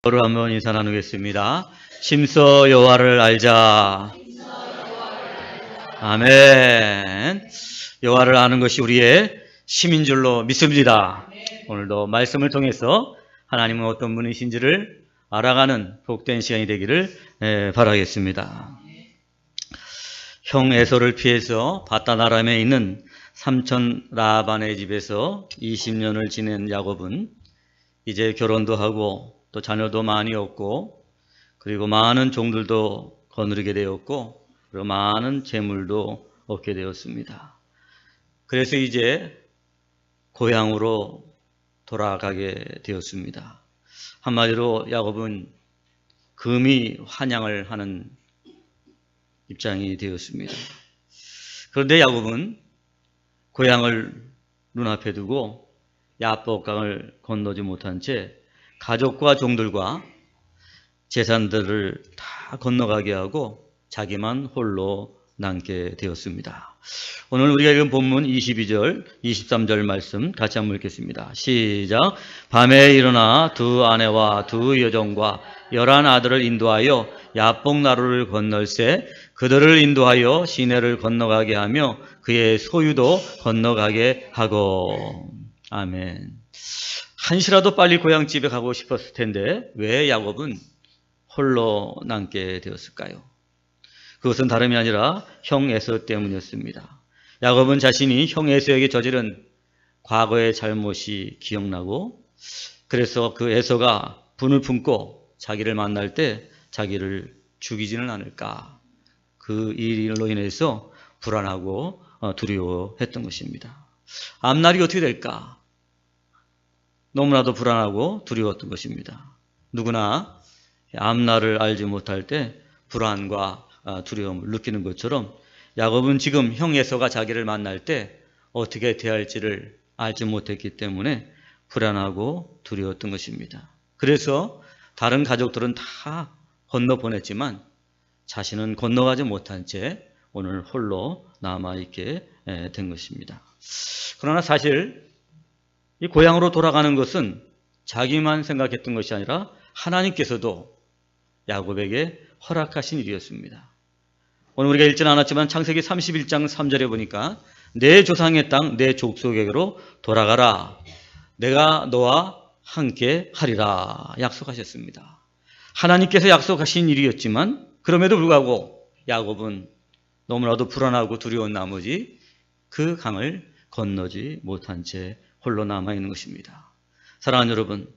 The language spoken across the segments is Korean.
서로 한번 인사 나누겠습니다. 심서 여호와를 알자. 아멘. 여호와를 아는 것이 우리의 힘인 줄로 믿습니다. 오늘도 말씀을 통해서 하나님은 어떤 분이신지를 알아가는 복된 시간이 되기를 바라겠습니다. 형 에서를 피해서 바다나람에 있는 삼촌 라반의 집에서 20년을 지낸 야곱은 이제 결혼도 하고 또 자녀도 많이 얻고 그리고 많은 종들도 거느리게 되었고 그리고 많은 재물도 얻게 되었습니다. 그래서 이제 고향으로 돌아가게 되었습니다. 한마디로 야곱은 금이 환향을 하는 입장이 되었습니다. 그런데 야곱은 고향을 눈앞에 두고 야복강을 건너지 못한 채 가족과 종들과 재산들을 다 건너가게 하고 자기만 홀로 남게 되었습니다. 오늘 우리가 읽은 본문 22절, 23절 말씀 같이 한번 읽겠습니다. 시작. 밤에 일어나 두 아내와 두 여종과 11 아들을 인도하여 야복나루를 건널세 그들을 인도하여 시내를 건너가게 하며 그의 소유도 건너가게 하고. 아멘. 한시라도 빨리 고향집에 가고 싶었을 텐데 왜 야곱은 홀로 남게 되었을까요? 그것은 다름이 아니라 형 에서 때문이었습니다. 야곱은 자신이 형 에서에게 저지른 과거의 잘못이 기억나고 그래서 그 에서가 분을 품고 자기를 만날 때 자기를 죽이지는 않을까, 그 일로 인해서 불안하고 두려워했던 것입니다. 앞날이 어떻게 될까? 너무나도 불안하고 두려웠던 것입니다. 누구나 앞날을 알지 못할 때 불안과 두려움을 느끼는 것처럼 야곱은 지금 형 에서가 자기를 만날 때 어떻게 대할지를 알지 못했기 때문에 불안하고 두려웠던 것입니다. 그래서 다른 가족들은 다 건너보냈지만 자신은 건너가지 못한 채 오늘 홀로 남아있게 된 것입니다. 그러나 사실 이 고향으로 돌아가는 것은 자기만 생각했던 것이 아니라 하나님께서도 야곱에게 허락하신 일이었습니다. 오늘 우리가 읽지는 않았지만 창세기 31장 3절에 보니까 내 조상의 땅 내 족속에게로 돌아가라. 내가 너와 함께 하리라 약속하셨습니다. 하나님께서 약속하신 일이었지만 그럼에도 불구하고 야곱은 너무나도 불안하고 두려운 나머지 그 강을 건너지 못한 채 홀로 남아있는 것입니다. 사랑하는 여러분,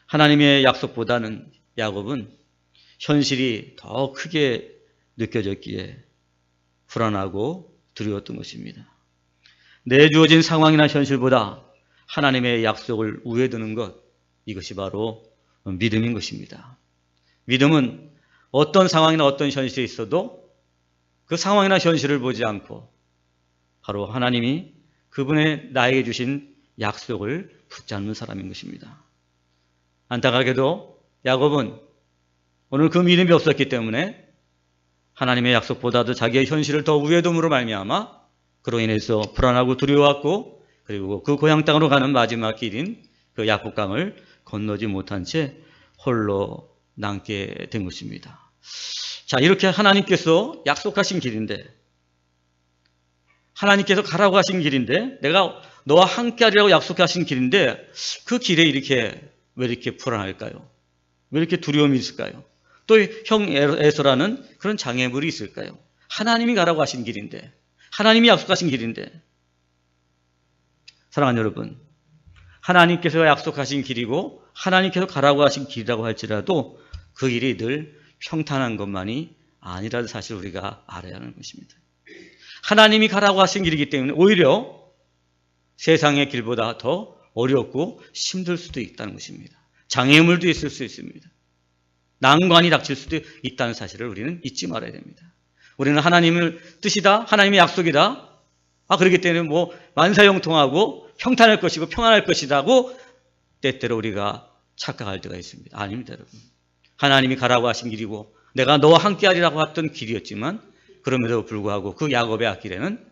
하나님의 약속보다는 야곱은 현실이 더 크게 느껴졌기에 불안하고 두려웠던 것입니다. 내주어진 상황이나 현실보다 하나님의 약속을 우위에 두는 것, 이것이 바로 믿음인 것입니다. 믿음은 어떤 상황이나 어떤 현실이 있어도 그 상황이나 현실을 보지 않고 바로 하나님이 그분의 나에게 주신 약속을 붙잡는 사람인 것입니다. 안타깝게도 야곱은 오늘 그 믿음이 없었기 때문에 하나님의 약속보다도 자기의 현실을 더 우위에 둠으로 말미암아 그로 인해서 불안하고 두려워했고 그리고 그 고향 땅으로 가는 마지막 길인 그 야복강을 건너지 못한 채 홀로 남게 된 것입니다. 자, 이렇게 하나님께서 약속하신 길인데, 하나님께서 가라고 하신 길인데, 내가 너와 함께 하리라고 약속하신 길인데 그 길에 왜 이렇게 불안할까요? 왜 이렇게 두려움이 있을까요? 또 형 에서라는 그런 장애물이 있을까요? 하나님이 가라고 하신 길인데, 하나님이 약속하신 길인데. 사랑하는 여러분, 하나님께서 약속하신 길이고 하나님께서 가라고 하신 길이라고 할지라도 그 길이 늘 평탄한 것만이 아니라는 사실을 우리가 알아야 하는 것입니다. 하나님이 가라고 하신 길이기 때문에 오히려 세상의 길보다 더 어렵고 힘들 수도 있다는 것입니다. 장애물도 있을 수 있습니다. 난관이 닥칠 수도 있다는 사실을 우리는 잊지 말아야 됩니다. 우리는 하나님의 뜻이다, 하나님의 약속이다, 그렇기 때문에 만사형통하고 평탄할 것이고 평안할 것이라고 때때로 우리가 착각할 때가 있습니다. 아닙니다, 여러분. 하나님이 가라고 하신 길이고 내가 너와 함께 하리라고 했던 길이었지만 그럼에도 불구하고 그 야곱의 앞길에는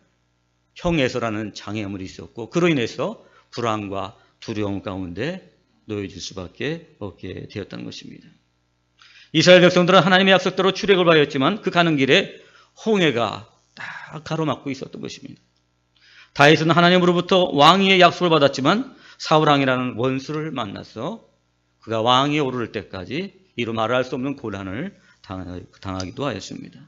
형 에서라는 장애물이 있었고 그로 인해서 불안과 두려움 가운데 놓여질 수밖에 없게 되었다는 것입니다. 이스라엘 백성들은 하나님의 약속대로 출애굽을 하였지만 그 가는 길에 홍해가 딱 가로막고 있었던 것입니다. 다윗은 하나님으로부터 왕위의 약속을 받았지만 사울왕이라는 원수를 만나서 그가 왕위에 오를 때까지 이루 말할 수 없는 고난을 당하기도 하였습니다.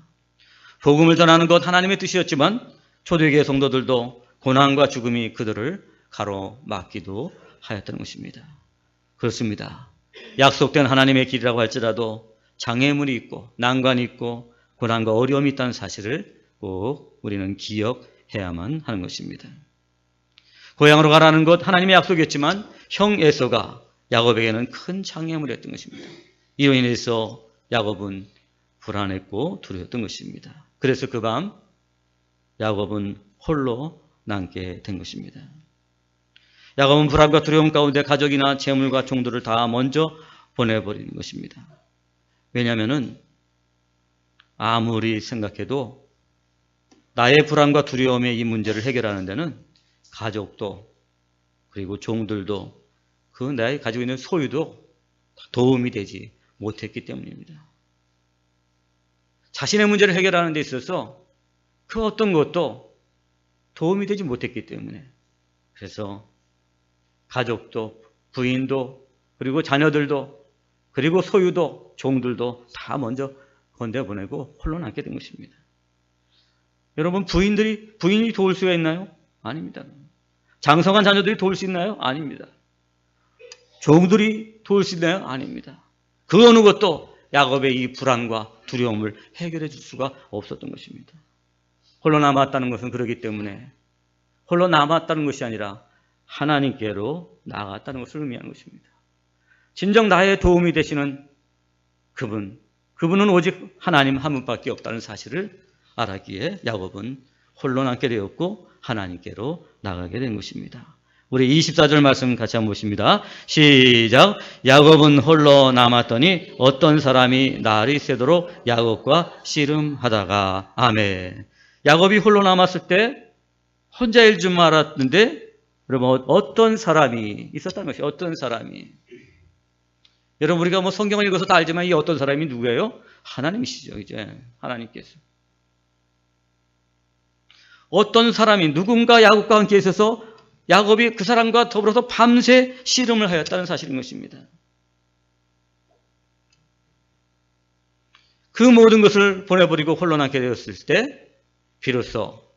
복음을 전하는 것 하나님의 뜻이었지만 초대교회 성도들도 고난과 죽음이 그들을 가로막기도 하였다는 것입니다. 그렇습니다. 약속된 하나님의 길이라고 할지라도 장애물이 있고 난관이 있고 고난과 어려움이 있다는 사실을 꼭 우리는 기억해야만 하는 것입니다. 고향으로 가라는 것 하나님의 약속이었지만 형 에서가 야곱에게는 큰 장애물이었던 것입니다. 이로 인해서 야곱은 불안했고 두려웠던 것입니다. 그래서 그 밤 야곱은 홀로 남게 된 것입니다. 야곱은 불안과 두려움 가운데 가족이나 재물과 종들을 다 먼저 보내버리는 것입니다. 왜냐하면 아무리 생각해도 나의 불안과 두려움의 이 문제를 해결하는 데는 가족도 그리고 종들도 그 내가 가지고 있는 소유도 도움이 되지 못했기 때문입니다. 자신의 문제를 해결하는 데 있어서 그 어떤 것도 도움이 되지 못했기 때문에 그래서 가족도 부인도 그리고 자녀들도 그리고 소유도 종들도 다 먼저 건네보내고 홀로 남게 된 것입니다. 여러분 부인이 도울 수가 있나요? 아닙니다. 장성한 자녀들이 도울 수 있나요? 아닙니다. 종들이 도울 수 있나요? 아닙니다. 그 어느 것도 야곱의 이 불안과 두려움을 해결해 줄 수가 없었던 것입니다. 홀로 남았다는 것은 그러기 때문에 홀로 남았다는 것이 아니라 하나님께로 나아갔다는 것을 의미하는 것입니다. 진정 나의 도움이 되시는 그분은 오직 하나님 한 분밖에 없다는 사실을 알았기에 야곱은 홀로 남게 되었고 하나님께로 나가게 된 것입니다. 우리 24절 말씀 같이 한번 보십니다. 시작. 야곱은 홀로 남았더니 어떤 사람이 날이 새도록 야곱과 씨름하다가. 아멘. 야곱이 홀로 남았을 때 혼자일 줄 알았는데 여러분 어떤 사람이 있었다는 것이 어떤 사람이. 여러분 우리가 뭐 성경을 읽어서 다 알지만 이 어떤 사람이 누구예요? 하나님이시죠. 이제 하나님께서. 어떤 사람이 누군가 야곱과 함께 있어서 야곱이 그 사람과 더불어서 밤새 씨름을 하였다는 사실인 것입니다. 그 모든 것을 보내버리고 홀로 남게 되었을 때 비로소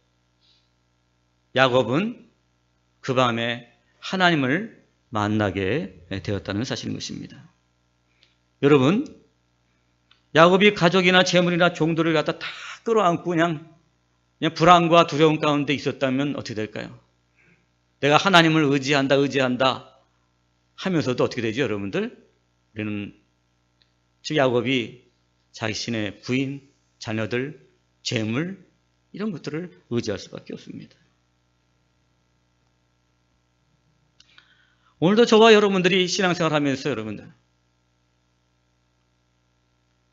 야곱은 그 밤에 하나님을 만나게 되었다는 사실인 것입니다. 여러분 야곱이 가족이나 재물이나 종들을 갖다 다 끌어안고 그냥 불안과 두려움 가운데 있었다면 어떻게 될까요? 내가 하나님을 의지한다 하면서도 어떻게 되죠, 여러분들? 우리는 즉 야곱이 자신의 부인, 자녀들, 재물 이런 것들을 의지할 수밖에 없습니다. 오늘도 저와 여러분들이 신앙생활 하면서 여러분들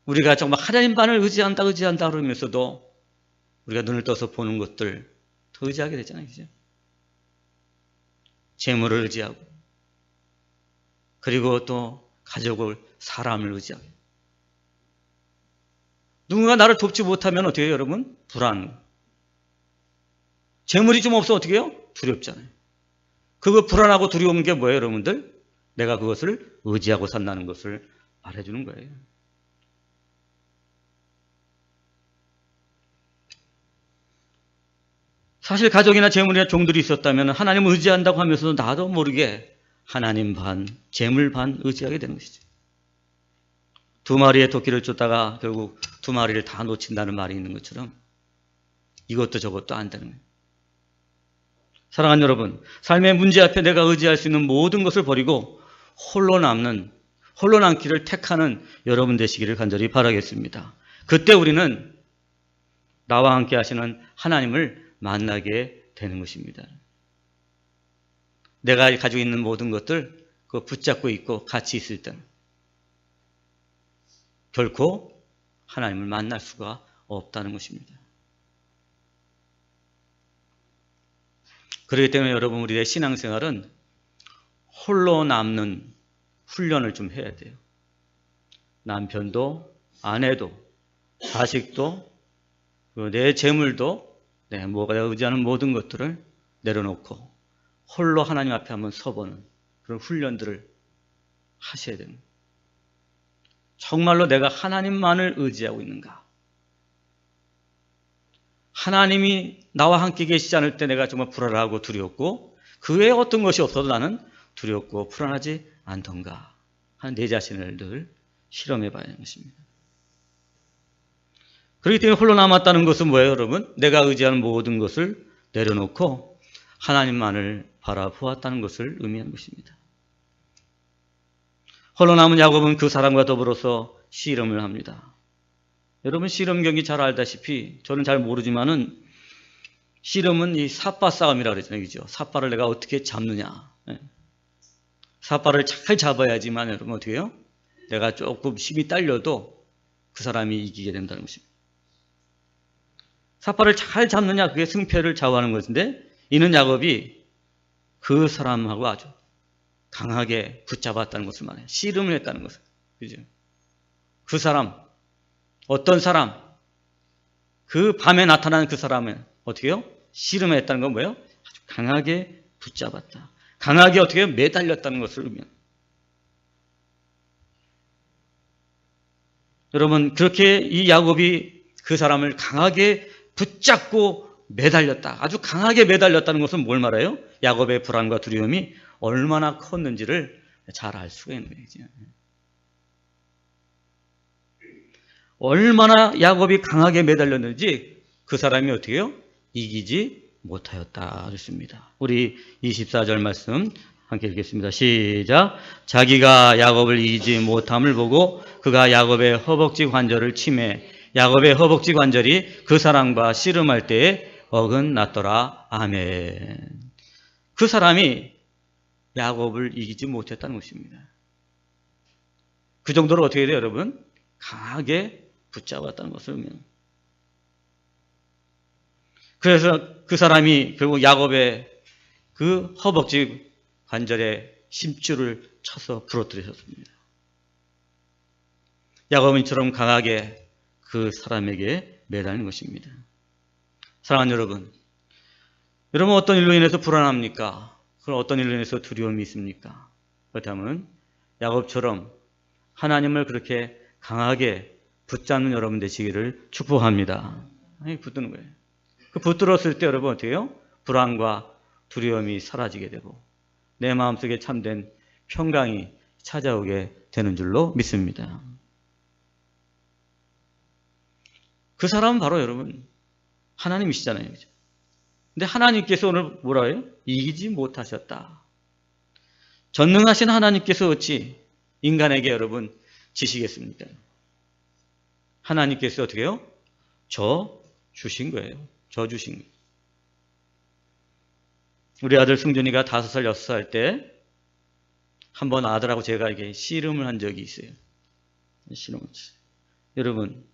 우리가 정말 하나님만을 의지한다 그러면서도 우리가 눈을 떠서 보는 것들 더 의지하게 되잖아요. 그죠? 재물을 의지하고 그리고 또 가족을 사람을 의지하고 누군가 나를 돕지 못하면 어떻게 해요, 여러분? 불안. 재물이 좀 없어 어떻게 해요? 두렵잖아요. 그거 불안하고 두려운 게 뭐예요, 여러분들? 내가 그것을 의지하고 산다는 것을 말해주는 거예요. 사실 가족이나 재물이나 종들이 있었다면 하나님을 의지한다고 하면서도 나도 모르게 하나님 반, 재물 반 의지하게 되는 것이죠. 두 마리의 토끼를 쫓다가 결국 두 마리를 다 놓친다는 말이 있는 것처럼 이것도 저것도 안 되는 거예요. 사랑하는 여러분, 삶의 문제 앞에 내가 의지할 수 있는 모든 것을 버리고 홀로 남기를 택하는 여러분 되시기를 간절히 바라겠습니다. 그때 우리는 나와 함께 하시는 하나님을 만나게 되는 것입니다. 내가 가지고 있는 모든 것들 그거 붙잡고 있고 같이 있을 때는 결코 하나님을 만날 수가 없다는 것입니다. 그렇기 때문에 여러분 우리의 신앙생활은 홀로 남는 훈련을 좀 해야 돼요. 남편도, 아내도, 자식도, 내 재물도, 뭐가 의지하는 모든 것들을 내려놓고 홀로 하나님 앞에 한번 서보는 그런 훈련들을 하셔야 됩니다. 정말로 내가 하나님만을 의지하고 있는가? 하나님이 나와 함께 계시지 않을 때 내가 정말 불안하고 두렵고 그 외에 어떤 것이 없어도 나는 두렵고 불안하지 않던가 하는 내 자신을 늘 실험해 봐야 하는 것입니다. 그렇기 때문에 홀로 남았다는 것은 뭐예요, 여러분? 내가 의지하는 모든 것을 내려놓고 하나님만을 바라보았다는 것을 의미하는 것입니다. 홀로 남은 야곱은 그 사람과 더불어서 씨름을 합니다. 여러분 씨름 경기 잘 알다시피 저는 잘 모르지만은 씨름은 이 삿바 싸움이라고 그러잖아요. 그죠? 삿바를 내가 어떻게 잡느냐. 삿바를 잘 잡아야지만 여러분 어떻게 해요? 내가 조금 힘이 딸려도 그 사람이 이기게 된다는 것입니다. 삿바를 잘 잡느냐 그게 승패를 좌우하는 것인데 이는 야곱이 그 사람하고 아주 강하게 붙잡았다는 것을 말해요. 씨름을 했다는 것을. 그죠? 그 사람, 어떤 사람, 그 밤에 나타나는 그 사람은 어떻게 해요? 씨름했다는 건 뭐예요? 아주 강하게 붙잡았다. 강하게 어떻게 해요? 매달렸다는 것을 의미합니다. 여러분, 그렇게 이 야곱이 그 사람을 강하게 붙잡고 매달렸다. 아주 강하게 매달렸다는 것은 뭘 말해요? 야곱의 불안과 두려움이 얼마나 컸는지를 잘 알 수가 있는 거죠. 얼마나 야곱이 강하게 매달렸는지 그 사람이 어떻게 해요? 이기지 못하였다 그랬습니다. 우리 24절 말씀 함께 읽겠습니다. 시작. 자기가 야곱을 이기지 못함을 보고 그가 야곱의 허벅지 관절을 치매 야곱의 허벅지 관절이 그 사람과 씨름할 때에 어긋났더라. 아멘. 그 사람이 야곱을 이기지 못했다는 것입니다. 그 정도로 어떻게 돼요, 여러분? 강하게 붙잡았다는 것을 의미합니다. 그래서 그 사람이 결국 야곱의 그 허벅지 관절에 심줄을 쳐서 부러뜨리셨습니다. 야곱은 이처럼 강하게 그 사람에게 매달린 것입니다. 사랑하는 여러분, 여러분 어떤 일로 인해서 불안합니까? 그럼 어떤 일로 인해서 두려움이 있습니까? 그렇다면 야곱처럼 하나님을 그렇게 강하게 붙잡는 여러분 되시기를 축복합니다. 붙드는 거예요. 그 붙들었을 때 여러분 어떻게 해요? 불안과 두려움이 사라지게 되고 내 마음속에 참된 평강이 찾아오게 되는 줄로 믿습니다. 그 사람은 바로 여러분 하나님이시잖아요. 그죠? 근데 하나님께서 오늘 뭐라 해요? 이기지 못하셨다. 전능하신 하나님께서 어찌 인간에게 여러분 지시겠습니까? 하나님께서 어떻게 해요? 저 주신 거예요. 저 주신 거예요. 우리 아들 승준이가 5살, 6살 때 한번 아들하고 제가 이게 씨름을 한 적이 있어요. 씨름을 했어요. 여러분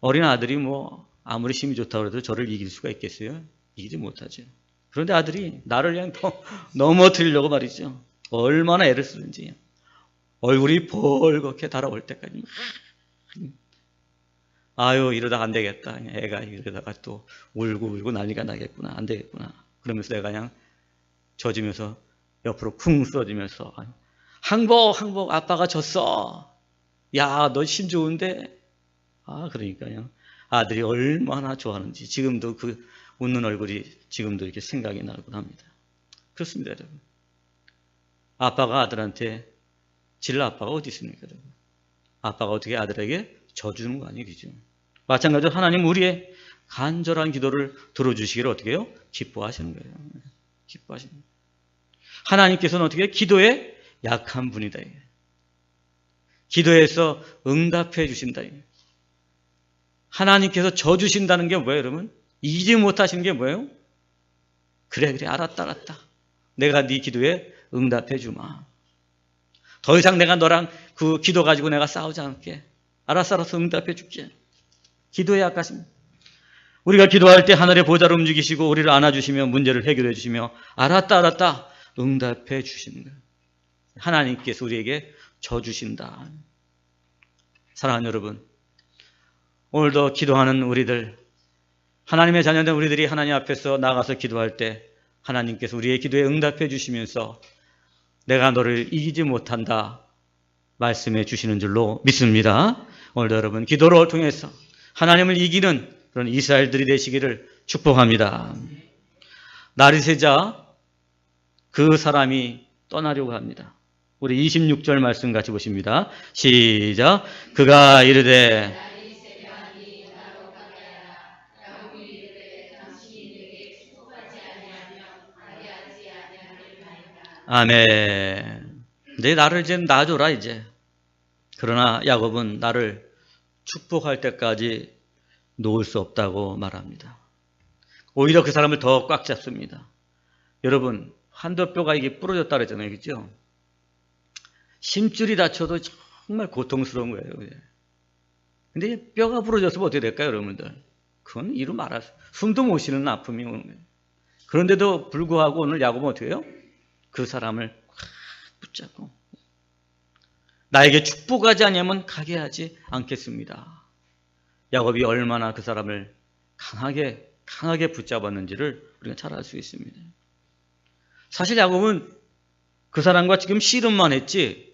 어린 아들이 뭐 아무리 힘이 좋다고 해도 저를 이길 수가 있겠어요? 이기지 못하죠. 그런데 아들이 나를 그냥 더 넘어뜨리려고 말이죠. 얼마나 애를 쓰는지 얼굴이 벌겋게 달아올 때까지 아유 이러다가 안 되겠다. 애가 이러다가 또 울고 난리가 나겠구나. 안 되겠구나. 그러면서 내가 그냥 젖으면서 옆으로 쿵 쓰러지면서 항복 아빠가 졌어. 야 너 힘 좋은데. 그러니까 그냥 아들이 얼마나 좋아하는지 지금도 그 웃는 얼굴이 지금도 이렇게 생각이 나곤 합니다. 그렇습니다, 여러분. 아빠가 아들한테 질 아빠가 어디 있습니까, 여러분? 아빠가 어떻게 아들에게 져주는 거 아니겠죠? 마찬가지로 하나님 우리의 간절한 기도를 들어주시기를 어떻게 해요? 기뻐하시는 거예요. 기뻐하시는 거예요. 하나님께서는 어떻게 해요? 기도에 약한 분이다. 기도에서 응답해 주신다. 하나님께서 져주신다는 게 뭐예요, 여러분? 이기지 못하시는 게 뭐예요? 그래 알았다. 내가 네 기도에 응답해 주마. 더 이상 내가 너랑 그 기도 가지고 내가 싸우지 않을게. 알았어 응답해 줄게. 기도에 약하십니다. 우리가 기도할 때 하늘의 보좌를 움직이시고 우리를 안아주시며 문제를 해결해 주시며 알았다 응답해 주시는 거예요. 하나님께서 우리에게 져주신다. 사랑하는 여러분, 오늘도 기도하는 우리들, 하나님의 자녀된 우리들이 하나님 앞에서 나가서 기도할 때 하나님께서 우리의 기도에 응답해 주시면서 내가 너를 이기지 못한다 말씀해 주시는 줄로 믿습니다. 오늘도 여러분 기도를 통해서 하나님을 이기는 그런 이스라엘들이 되시기를 축복합니다. 날이 새자 그 사람이 떠나려고 합니다. 우리 26절 말씀 같이 보십니다. 시작. 그가 이르되 아멘. 내 나를 이제 놔줘라 이제. 그러나 야곱은 나를 축복할 때까지 놓을 수 없다고 말합니다. 오히려 그 사람을 더 꽉 잡습니다. 여러분, 환도뼈가 이게 부러졌다 그랬잖아요. 그죠? 심줄이 다쳐도 정말 고통스러운 거예요. 근데 뼈가 부러졌으면 어떻게 될까요, 여러분들? 그건 이루 말할 수, 숨도 못 쉬는 아픔이 오는 거예요. 그런데도 불구하고 오늘 야곱은 어떻게 해요? 그 사람을 붙잡고 나에게 축복하지 않으면 가게 하지 않겠습니다. 야곱이 얼마나 그 사람을 강하게 붙잡았는지를 우리가 잘 알 수 있습니다. 사실 야곱은 그 사람과 지금 씨름만 했지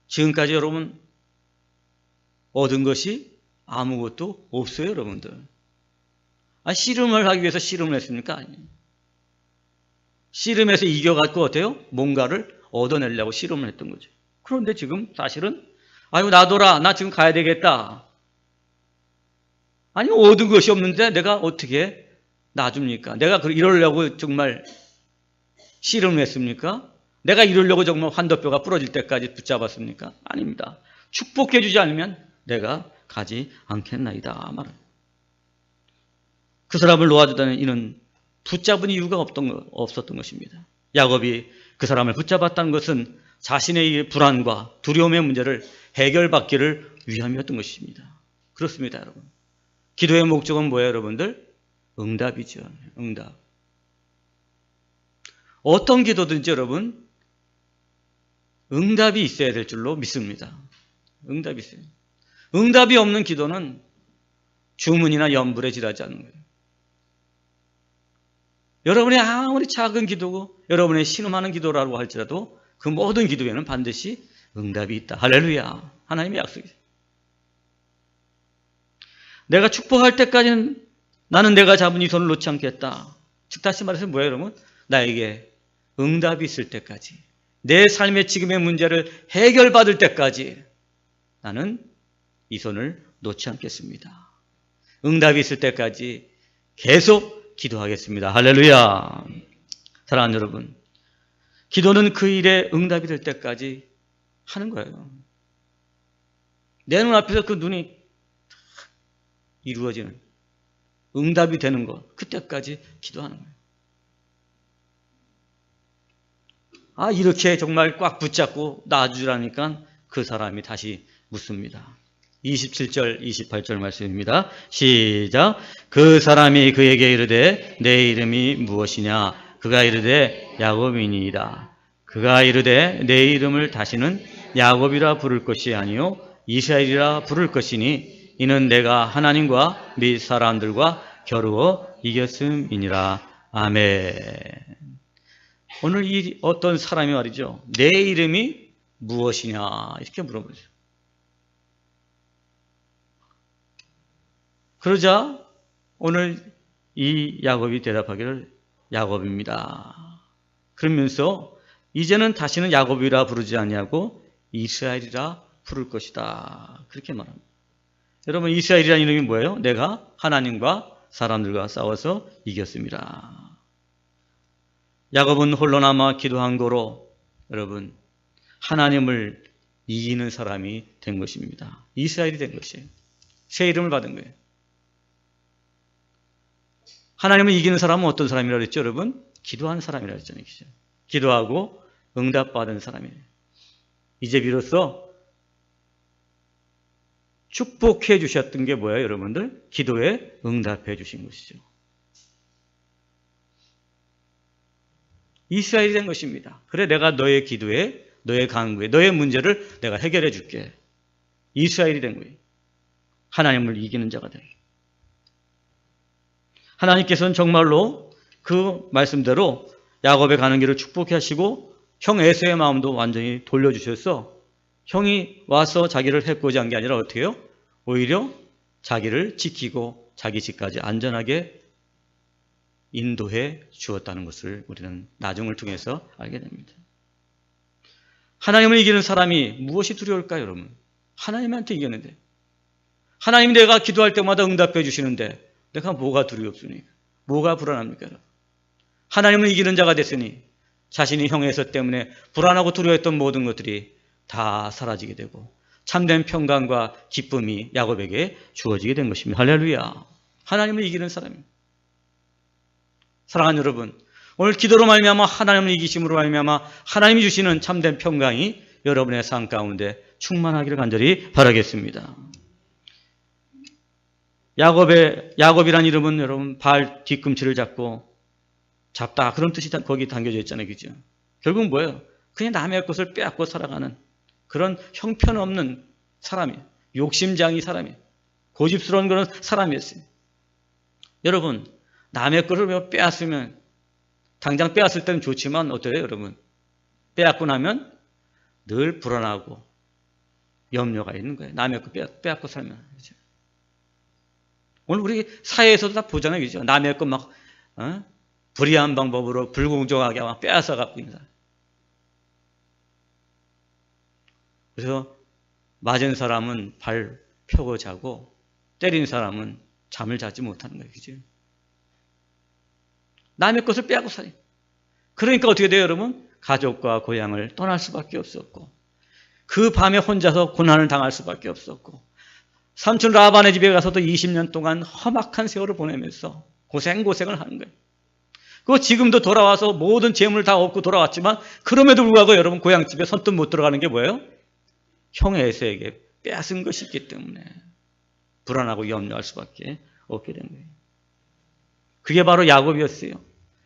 지금까지 여러분 얻은 것이 아무것도 없어요, 여러분들. 씨름을 하기 위해서 씨름을 했습니까? 아니에요. 씨름에서 이겨갖고 어때요? 뭔가를 얻어내려고 씨름을 했던 거죠. 그런데 지금 사실은 아유 놔둬라, 나 지금 가야 되겠다. 아니 얻은 것이 없는데 내가 어떻게 놔줍니까? 내가 이러려고 정말 씨름을 했습니까? 내가 이러려고 정말 환도뼈가 부러질 때까지 붙잡았습니까? 아닙니다. 축복해 주지 않으면 내가 가지 않겠나이다 말은. 그 사람을 놓아주다는 이는 붙잡은 이유가 없었던 것입니다. 야곱이 그 사람을 붙잡았다는 것은 자신의 불안과 두려움의 문제를 해결받기를 위함이었던 것입니다. 그렇습니다, 여러분. 기도의 목적은 뭐예요, 여러분들? 응답이죠. 응답. 어떤 기도든지 여러분 응답이 있어야 될 줄로 믿습니다. 응답이 있어요. 응답이 없는 기도는 주문이나 연불에 지나지 않는 거예요. 여러분의 아무리 작은 기도고 여러분의 신음하는 기도라고 할지라도 그 모든 기도에는 반드시 응답이 있다. 할렐루야. 하나님의 약속이죠. 내가 축복할 때까지는 나는 내가 잡은 이 손을 놓지 않겠다. 즉 다시 말해서 뭐예요, 여러분? 나에게 응답이 있을 때까지, 내 삶의 지금의 문제를 해결받을 때까지 나는 이 손을 놓지 않겠습니다. 응답이 있을 때까지 계속 기도하겠습니다. 할렐루야. 사랑하는 여러분, 기도는 그 일에 응답이 될 때까지 하는 거예요. 내 눈앞에서 그 눈이 이루어지는, 응답이 되는 것, 그때까지 기도하는 거예요. 이렇게 정말 꽉 붙잡고 놔주라니까 그 사람이 다시 묻습니다. 27절, 28절 말씀입니다. 시작. 그 사람이 그에게 이르되 내 이름이 무엇이냐? 그가 이르되 야곱이니이다. 그가 이르되 내 이름을 다시는 야곱이라 부를 것이 아니요 이스라엘이라 부를 것이니 이는 내가 하나님과 및 사람들과 겨루어 이겼음이니라. 아멘. 오늘 이 어떤 사람이 말이죠. 내 이름이 무엇이냐? 이렇게 물어보죠. 그러자 오늘 이 야곱이 대답하기를 야곱입니다. 그러면서 이제는 다시는 야곱이라 부르지 아니하고 이스라엘이라 부를 것이다. 그렇게 말합니다. 여러분, 이스라엘이라는 이름이 뭐예요? 내가 하나님과 사람들과 싸워서 이겼습니다. 야곱은 홀로 남아 기도한 거로 여러분 하나님을 이기는 사람이 된 것입니다. 이스라엘이 된 것이에요. 새 이름을 받은 거예요. 하나님을 이기는 사람은 어떤 사람이라고 했죠, 여러분? 기도하는 사람이라고 했잖아요. 기도하고 응답받은 사람이에요. 이제 비로소 축복해 주셨던 게 뭐예요, 여러분들? 기도에 응답해 주신 것이죠. 이스라엘이 된 것입니다. 그래, 내가 너의 기도에, 너의 간구에, 너의 문제를 내가 해결해 줄게. 이스라엘이 된 거예요. 하나님을 이기는 자가 돼. 하나님께서는 정말로 그 말씀대로 야곱의 가는 길을 축복해 하시고 형 에서의 마음도 완전히 돌려주셔서 형이 와서 자기를 해코지 한 게 아니라 어떻게 해요? 오히려 자기를 지키고 자기 집까지 안전하게 인도해 주었다는 것을 우리는 나중을 통해서 알게 됩니다. 하나님을 이기는 사람이 무엇이 두려울까요, 여러분? 하나님한테 이겼는데. 하나님이 내가 기도할 때마다 응답해 주시는데 내가 뭐가 두렵습니까? 뭐가 불안합니까? 하나님을 이기는 자가 됐으니 자신이 형에서 때문에 불안하고 두려워했던 모든 것들이 다 사라지게 되고 참된 평강과 기쁨이 야곱에게 주어지게 된 것입니다. 할렐루야. 하나님을 이기는 사람입니다. 사랑하는 여러분, 오늘 기도로 말미암아 하나님을 이기심으로 말미암아 하나님이 주시는 참된 평강이 여러분의 삶 가운데 충만하기를 간절히 바라겠습니다. 야곱이란 이름은 여러분 발 뒤꿈치를 잡다 그런 뜻이 거기 담겨져 있잖아요. 그죠? 결국 뭐예요? 그냥 남의 것을 빼앗고 살아가는 그런 형편없는 사람이에요. 욕심장이 사람이에요. 고집스러운 그런 사람이었어요. 여러분, 남의 것을 빼앗으면 당장 빼앗을 때는 좋지만 어때요, 여러분? 빼앗고 나면 늘 불안하고 염려가 있는 거예요. 남의 거 빼앗고 살면. 그죠? 오늘 우리 사회에서도 다 보잖아요. 그죠? 남의 거 막, 불의한 방법으로 불공정하게 막 빼앗아 갖고 있는 사람. 그래서 맞은 사람은 발 펴고 자고 때린 사람은 잠을 자지 못하는 거예요. 그죠? 남의 것을 빼앗고 살아요. 그러니까 어떻게 돼요, 여러분? 가족과 고향을 떠날 수밖에 없었고 그 밤에 혼자서 고난을 당할 수밖에 없었고 삼촌 라반의 집에 가서도 20년 동안 험악한 세월을 보내면서 고생을 하는 거예요. 그리고 지금도 돌아와서 모든 재물을 다 얻고 돌아왔지만 그럼에도 불구하고 여러분 고향집에 선뜻 못 들어가는 게 뭐예요? 형 에서에게 빼앗은 것이 있기 때문에 불안하고 염려할 수밖에 없게 된 거예요. 그게 바로 야곱이었어요.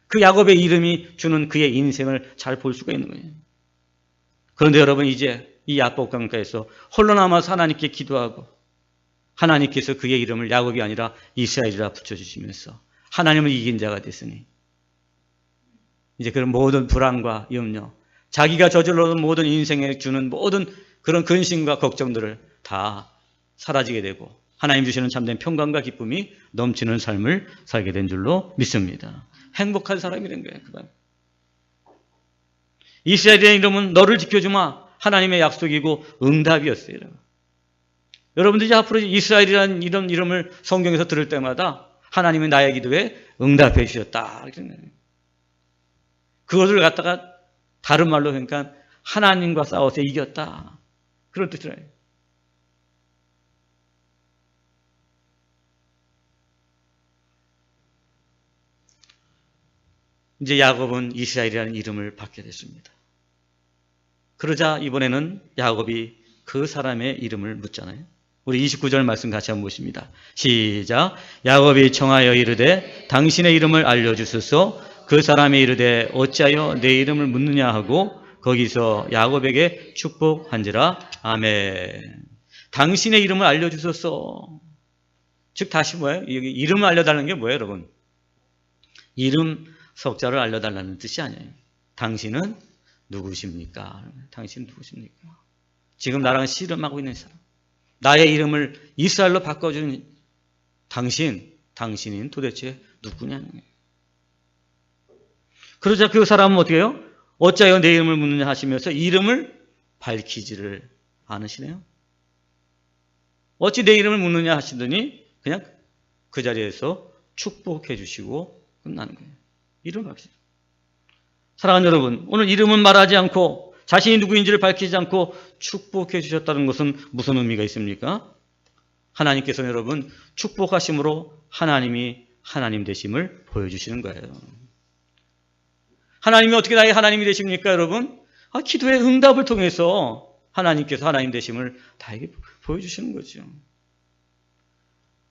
그 야곱의 이름이 주는 그의 인생을 잘 볼 수가 있는 거예요. 그런데 여러분 이제 이 야복 강가에서 홀로 남아서 하나님께 기도하고 하나님께서 그의 이름을 야곱이 아니라 이스라엘이라 붙여주시면서 하나님을 이긴 자가 됐으니 이제 그런 모든 불안과 염려, 자기가 저질러온 모든 인생에 주는 모든 그런 근심과 걱정들을 다 사라지게 되고 하나님 주시는 참된 평강과 기쁨이 넘치는 삶을 살게 된 줄로 믿습니다. 행복한 사람이 된 거예요. 그건. 이스라엘의 이름은 너를 지켜주마 하나님의 약속이고 응답이었어요. 여러분들이 앞으로 이스라엘이라는 이런 이름을 성경에서 들을 때마다 하나님이 나의 기도에 응답해 주셨다. 그것을 갖다가 다른 말로 그러니까 하나님과 싸워서 이겼다. 그런 뜻이에요. 이제 야곱은 이스라엘이라는 이름을 받게 됐습니다. 그러자 이번에는 야곱이 그 사람의 이름을 묻잖아요. 우리 29절 말씀 같이 한번 보십니다. 시작. 야곱이 청하여 이르되 당신의 이름을 알려주소서. 그 사람이 이르되 어찌하여 내 이름을 묻느냐 하고 거기서 야곱에게 축복한지라. 아멘. 당신의 이름을 알려주소서. 즉 다시 뭐예요? 여기 이름을 알려달라는 게 뭐예요, 여러분? 이름 석자를 알려달라는 뜻이 아니에요. 당신은 누구십니까? 당신은 누구십니까? 지금 나랑 씨름하고 있는 사람. 나의 이름을 이스라엘로 바꿔준 당신은 도대체 누구냐는 거예요. 그러자 그 사람은 어떻게 해요? 어찌하여 내 이름을 묻느냐 하시면서 이름을 밝히지를 않으시네요. 어찌 내 이름을 묻느냐 하시더니 그냥 그 자리에서 축복해 주시고 끝나는 거예요. 이름 밝히죠. 사랑하는 여러분, 오늘 이름은 말하지 않고 자신이 누구인지를 밝히지 않고 축복해 주셨다는 것은 무슨 의미가 있습니까? 하나님께서는 여러분 축복하심으로 하나님이 하나님 되심을 보여주시는 거예요. 하나님이 어떻게 나의 하나님이 되십니까, 여러분? 기도의 응답을 통해서 하나님께서 하나님 되심을 다에게 보여주시는 거죠.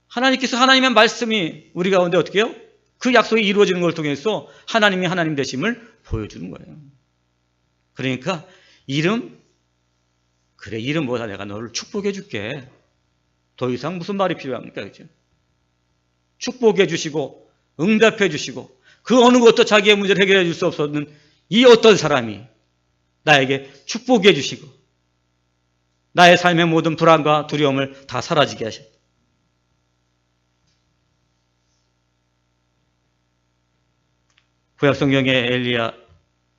하나님께서 하나님의 말씀이 우리 가운데 어떻게 해요? 그 약속이 이루어지는 걸 통해서 하나님이 하나님 되심을 보여주는 거예요. 그러니까 이름 뭐다, 내가 너를 축복해 줄게. 더 이상 무슨 말이 필요합니까? 그죠? 축복해 주시고 응답해 주시고 그 어느 것도 자기의 문제를 해결해 줄 수 없었는 이 어떤 사람이 나에게 축복해 주시고 나의 삶의 모든 불안과 두려움을 다 사라지게 하셨다. 구약성경의 엘리야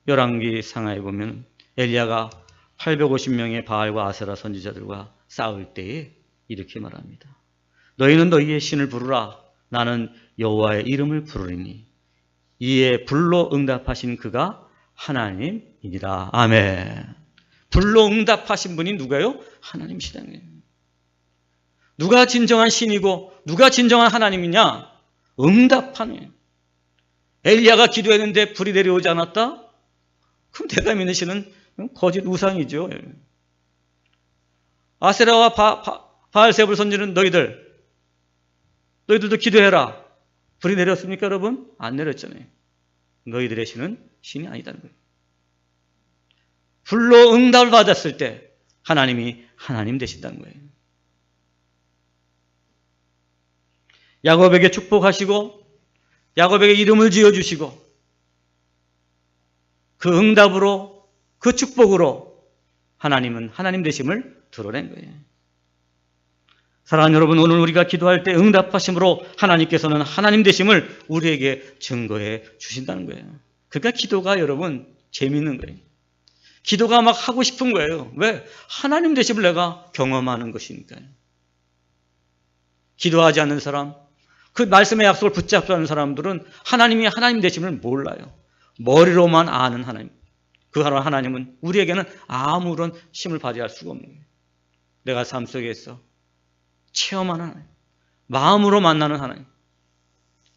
열왕기 상하에 보면 엘리야가 850명의 바알과 아세라 선지자들과 싸울 때에 이렇게 말합니다. 너희는 너희의 신을 부르라. 나는 여호와의 이름을 부르리니 이에 불로 응답하신 그가 하나님이니라. 아멘. 불로 응답하신 분이 누가요? 하나님이시다는 거예요. 누가 진정한 신이고 누가 진정한 하나님이냐? 응답하네. 엘리야가 기도했는데 불이 내려오지 않았다? 그럼 내가 믿는 신은 거짓 우상이죠. 아세라와 바알세불 선지는 너희들도 기도해라. 불이 내렸습니까, 여러분? 안 내렸잖아요. 너희들의 신은 신이 아니다는 거예요. 불로 응답을 받았을 때 하나님이 하나님 되신다는 거예요. 야곱에게 축복하시고 야곱에게 이름을 지어주시고 그 응답으로 그 축복으로 하나님은 하나님 되심을 드러낸 거예요. 사랑하는 여러분, 오늘 우리가 기도할 때 응답하심으로 하나님께서는 하나님 되심을 우리에게 증거해 주신다는 거예요. 그러니까 기도가 여러분 재미있는 거예요. 기도가 막 하고 싶은 거예요. 왜? 하나님 되심을 내가 경험하는 것이니까요. 기도하지 않는 사람, 그 말씀의 약속을 붙잡지 않는 사람들은 하나님이 하나님 되심을 몰라요. 머리로만 아는 하나님. 그 하나님은 우리에게는 아무런 힘을 발휘할 수가 없는 거예요. 내가 삶 속에서 체험하는 하나님, 마음으로 만나는 하나님,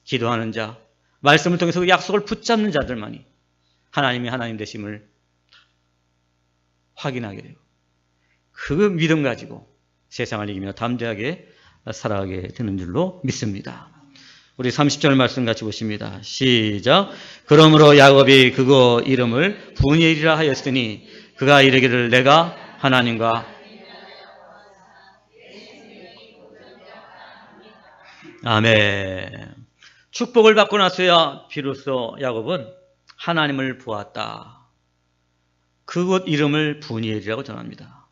기도하는 자, 말씀을 통해서 그 약속을 붙잡는 자들만이 하나님이 하나님 되심을 확인하게 되고 그 믿음 가지고 세상을 이기며 담대하게 살아가게 되는 줄로 믿습니다. 우리 30절 말씀 같이 보십니다. 시작. 그러므로 야곱이 그거 이름을 분이엘이라 하였으니 그가 이르기를 내가 하나님과 아멘. 축복을 받고 나서야 비로소 야곱은 하나님을 보았다. 그곳 이름을 분이엘이라고 전합니다.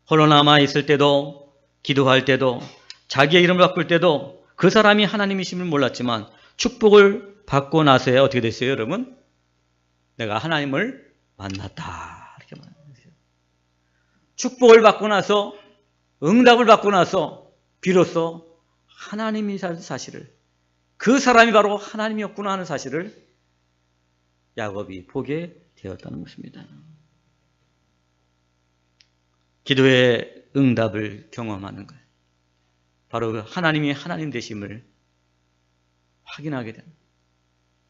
홀로 남아 있을 때도 기도할 때도 자기의 이름을 바꿀 때도 그 사람이 하나님이심을 몰랐지만 축복을 받고 나서야 어떻게 됐어요, 여러분? 내가 하나님을 만났다. 이렇게 말합니다. 축복을 받고 나서 응답을 받고 나서 비로소 하나님이 사실을 그 사람이 바로 하나님이었구나 하는 사실을 야곱이 보게 되었다는 것입니다. 기도의 응답을 경험하는 것. 바로 하나님이 하나님 되심을 확인하게 됩니다.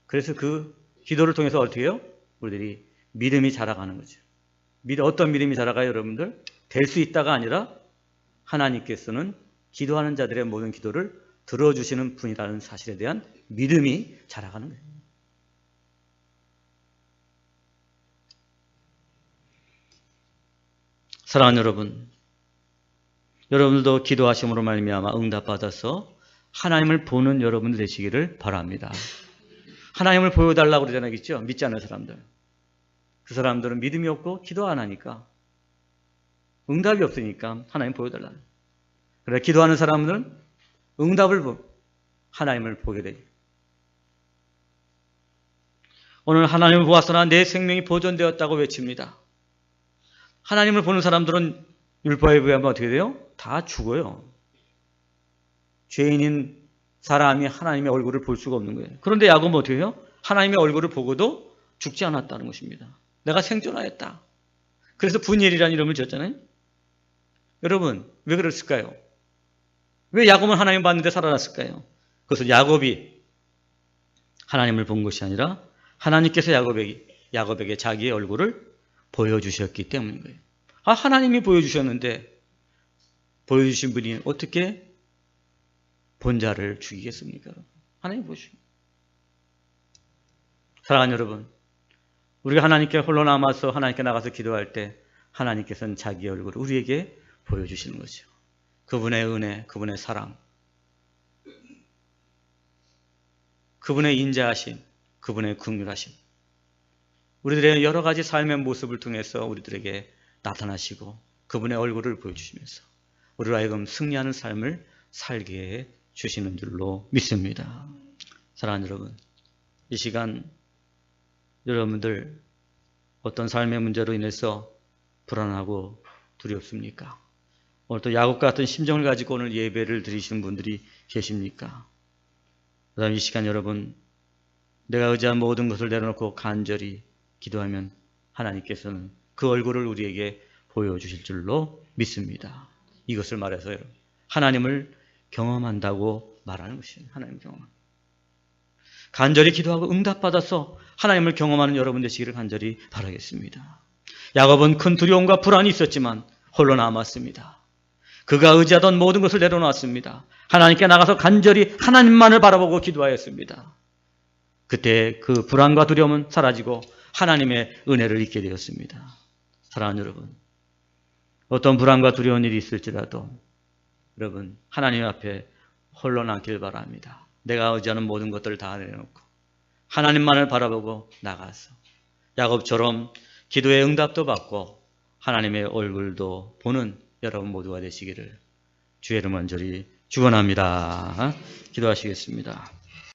그래서 그 기도를 통해서 어떻게 해요? 우리들이 믿음이 자라가는 거죠. 어떤 믿음이 자라가요, 여러분들? 될 수 있다가 아니라 하나님께서는 기도하는 자들의 모든 기도를 들어주시는 분이라는 사실에 대한 믿음이 자라가는 거예요. 사랑하는 여러분, 여러분들도 기도하심으로 말미암아 응답받아서 하나님을 보는 여러분들 되시기를 바랍니다. 하나님을 보여달라고 그러잖아요, 그렇죠? 믿지 않는 사람들. 그 사람들은 믿음이 없고 기도 안 하니까 응답이 없으니까 하나님 보여달라. 그래 기도하는 사람들은 응답을 하나님을 보게 돼요. 오늘 하나님을 보았으나 내 생명이 보존되었다고 외칩니다. 하나님을 보는 사람들은 율법에 의하면 어떻게 돼요? 다 죽어요. 죄인인 사람이 하나님의 얼굴을 볼 수가 없는 거예요. 그런데 야곱은 어떻게 해요? 하나님의 얼굴을 보고도 죽지 않았다는 것입니다. 내가 생존하였다. 그래서 분이엘이라는 이름을 지었잖아요. 여러분, 왜 그랬을까요? 왜 야곱은 하나님 봤는데 살아났을까요? 그것은 야곱이 하나님을 본 것이 아니라 하나님께서 야곱에게 자기의 얼굴을 보여주셨기 때문인 거예요. 하나님이 보여주셨는데 보여주신 분이 어떻게 본 자를 죽이겠습니까? 하나님 보시고. 사랑하는 여러분, 우리가 하나님께 홀로 남아서 하나님께 나가서 기도할 때 하나님께서는 자기 얼굴을 우리에게 보여주시는 거죠. 그분의 은혜, 그분의 사랑, 그분의 인자하심, 그분의 긍휼하심, 우리들의 여러 가지 삶의 모습을 통해서 우리들에게 나타나시고 그분의 얼굴을 보여주시면서 우리로 하여금 승리하는 삶을 살게 해 주시는 줄로 믿습니다. 사랑하는 여러분, 이 시간 여러분들 어떤 삶의 문제로 인해서 불안하고 두렵습니까? 오늘 또 야곱 같은 심정을 가지고 오늘 예배를 드리시는 분들이 계십니까? 그 다음 이 시간 여러분, 내가 의지한 모든 것을 내려놓고 간절히 기도하면 하나님께서는 그 얼굴을 우리에게 보여주실 줄로 믿습니다. 이것을 말해서 여러분, 하나님을 경험한다고 말하는 것이에요. 하나님 경험. 간절히 기도하고 응답받아서 하나님을 경험하는 여러분 되시기를 간절히 바라겠습니다. 야곱은 큰 두려움과 불안이 있었지만 홀로 남았습니다. 그가 의지하던 모든 것을 내려놓았습니다. 하나님께 나가서 간절히 하나님만을 바라보고 기도하였습니다. 그때 그 불안과 두려움은 사라지고 하나님의 은혜를 잊게 되었습니다. 사랑하는 여러분, 어떤 불안과 두려운 일이 있을지라도 여러분 하나님 앞에 홀로 남길 바랍니다. 내가 의지하는 모든 것들을 다 내려놓고 하나님만을 바라보고 나가서 야곱처럼 기도의 응답도 받고 하나님의 얼굴도 보는 여러분 모두가 되시기를 주의 이름 간절히 축원합니다. 기도하시겠습니다.